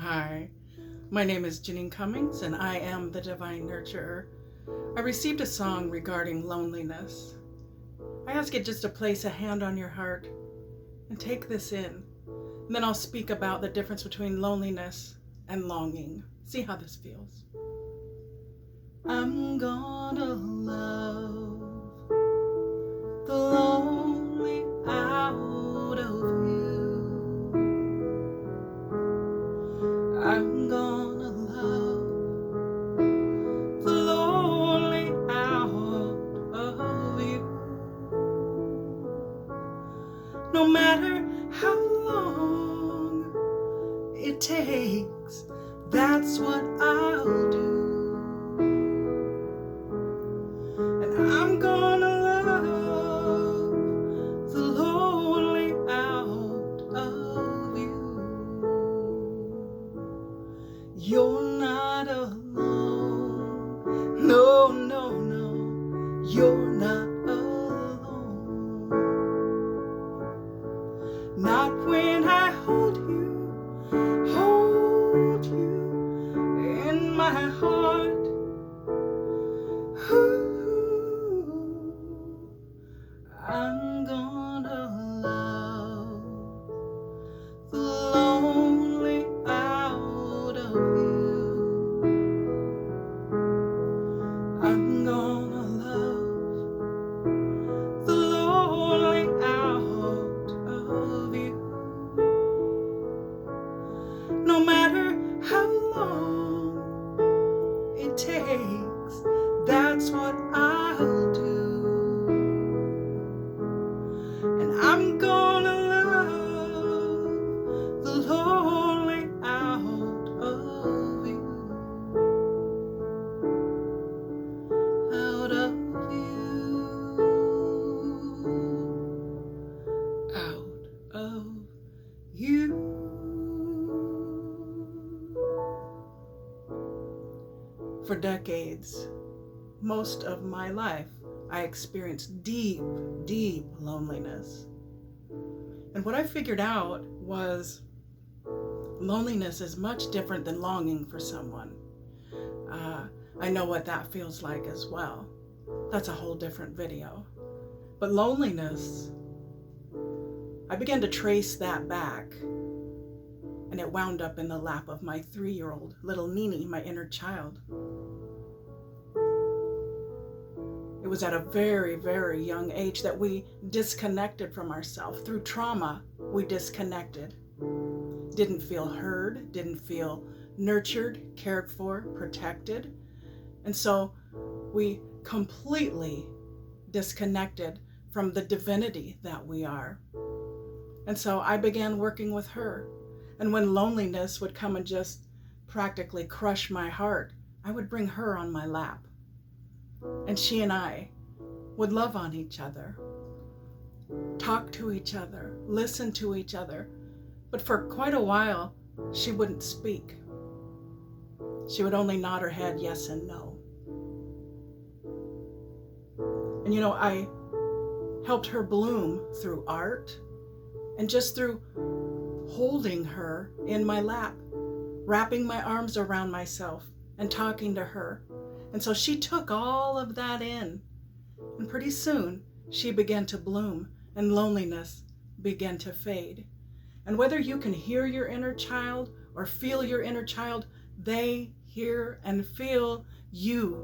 Hi, my name is Janene Cummings and I am the Divine Nurturer. I received a song regarding loneliness. I ask you just to place a hand on your heart and take this in. And then I'll speak about the difference between loneliness and longing. See how this feels. I'm gonna love the lonely out of you. I'm gonna love the lonely out of you. No matter how long it takes, that's what I'll do. And I'm gonna love the lonely out of you. You're not alone. No, no, no. You're not alone. Not when I hold you in my heart. Ooh, I'm gonna love the lonely out of you. I'm gonna love the lonely out of you. No matter how long it takes, that's what I'll do. And I'm gonna love the lonely out of you. Out of you. Out of you. For decades, most of my life, I experienced deep, deep loneliness. And what I figured out was loneliness is much different than longing for someone. I know what that feels like as well. That's a whole different video. But loneliness, I began to trace that back, and it wound up in the lap of my 3-year-old little Nini, my inner child. It was at a very, very young age that we disconnected from ourselves. Through trauma, we disconnected. Didn't feel heard, didn't feel nurtured, cared for, protected. And so we completely disconnected from the divinity that we are. And so I began working with her. And when loneliness would come and just practically crush my heart, I would bring her on my lap. And she and I would love on each other, talk to each other, listen to each other. But for quite a while, she wouldn't speak. She would only nod her head yes and no. And I helped her bloom through art and just through holding her in my lap, wrapping my arms around myself and talking to her. And so she took all of that in, and pretty soon she began to bloom and loneliness began to fade. And whether you can hear your inner child or feel your inner child, they hear and feel you.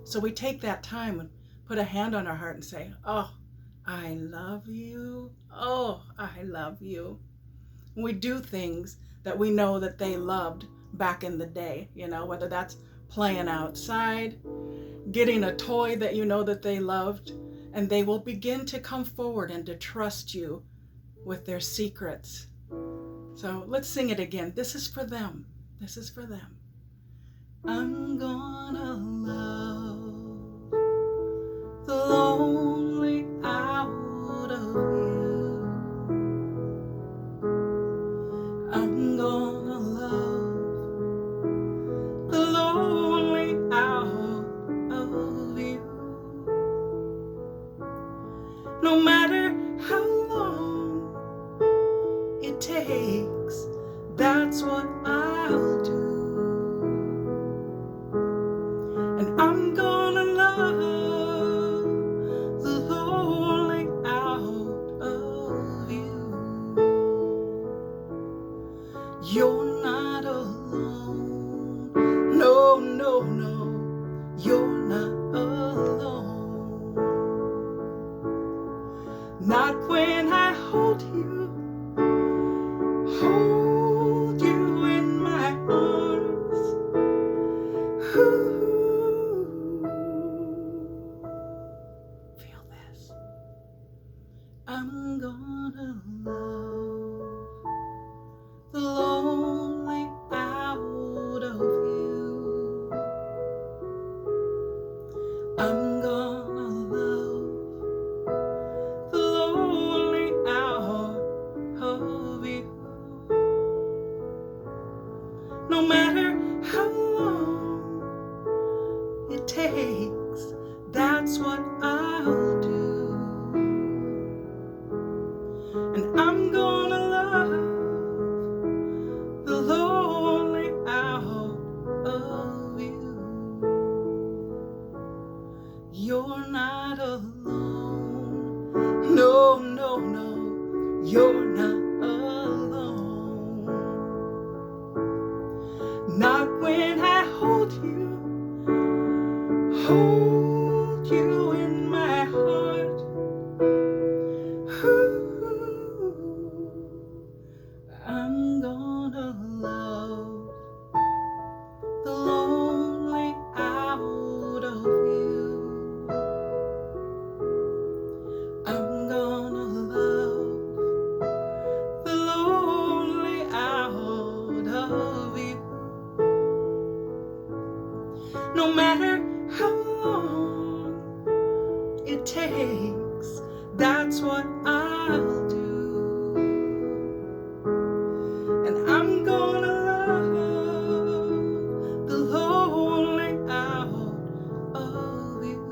So we take that time and put a hand on our heart and say, oh, I love you. Oh, I love you. And we do things that we know that they loved back in the day, whether that's playing outside, getting a toy that you know that they loved, and they will begin to come forward and to trust you with their secrets. So let's sing it again. This is for them. This is for them. I'm gonna love the lonely out of you. I'm gonna love the lonely out of you. No matter how long it takes, that's what I'll You're not alone. No, no, no. You're not alone. Not when I hold you in my arms. Ooh. Feel this. I'm gonna love the lonely out of you. I'm gonna love the lonely out of you. No matter how long it takes, that's what I'll do. And I'm gonna love the lonely out of you. You're not alone. No, no, no. You're not alone. Not when I hold you in my heart. Ooh, I'm gonna love the lonely out of you. I'm gonna love the lonely out of you. No matter how long it takes, that's what I'll do. And I'm gonna love the lonely out of you.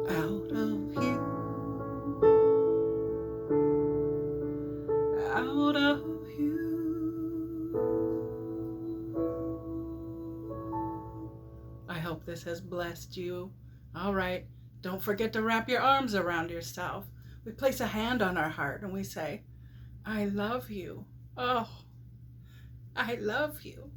Out of you. Out of you. I hope this has blessed you. All right, don't forget to wrap your arms around yourself. We place a hand on our heart and we say, I love you. Oh, I love you.